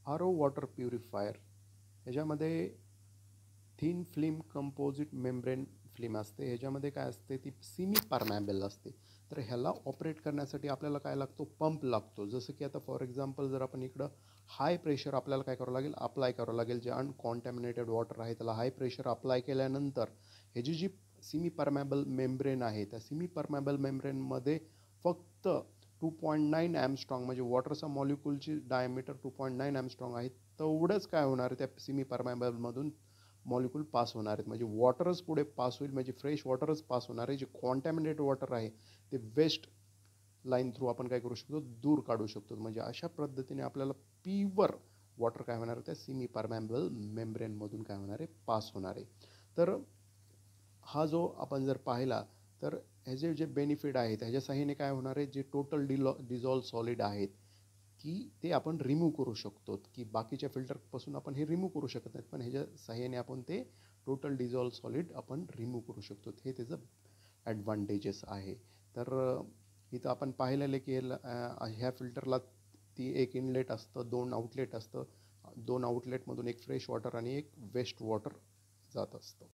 R O water purifier ह्याच्यामध्ये thin film composite membrane film असते. ह्याच्यामध्ये काय असते, ती सिमी परमॅबल असते. तर ह्याला ऑपरेट करण्यासाठी आपल्याला काय लागतो, पंप लागतो. जसं की आता फॉर एक्झाम्पल जर आपण इकडं हाय प्रेशर आपल्याला काय करावं लागेल, अप्लाय करावं लागेल. जे अनकॉन्टॅमिनेटेड वॉटर आहे त्याला हाय प्रेशर अप्लाय केल्यानंतर ह्याची जी सिमी परमॅबल मेम्ब्रेन आहे, त्या सिमी परमॅबल मेम्ब्रेनमध्ये फक्त 2.9 ॲमस्ट्रॉंग म्हणजे वॉटरचा मॉलिक्यूलची डायमीटर 2.9 ॲमस्ट्रॉंग आहे. तेवढंच काय होणार आहे, त्या सिमी परमॅबलमधून मॉलिक्यूल पास होणार आहेत. म्हणजे वॉटरच पुढे पास होईल, म्हणजे फ्रेश वॉटरच पास होणार आहे. जे कॉन्टॅमिनेटेड वॉटर आहे ते वेस्ट लाईन थ्रू आपण काय करू शकतो, दूर काढू शकतो. म्हणजे अशा पद्धतीने आपल्याला प्युअर वॉटर काय होणार आहे, त्या सिमी परमॅबल मेम्ब्रेनमधून काय होणार आहे, पास होणार आहे. तर हा जो आपण जर पाहिला तर ह्याचे जे बेनिफिट आहेत ह्याच्या साहाय्याने काय होणार आहे, जे टोटल डिझॉल्व सॉलिड आहेत की ते आपण रिमूव्ह करू शकतो. की बाकीच्या फिल्टरपासून आपण हे रिमूव्ह करू शकत नाहीत, पण ह्याच्या साहाय्याने आपण ते टोटल डिझॉल्व सॉलिड आपण रिमूव्ह करू शकतो. हे त्याचं ॲडव्हान्टेजेस आहे. तर इथं आपण पाहिलेलं की ह्या फिल्टरला ती एक इनलेट असतं, 2 आउटलेट असतं. 2 आउटलेटमधून एक फ्रेश वॉटर आणि एक वेस्ट वॉटर जात असतं.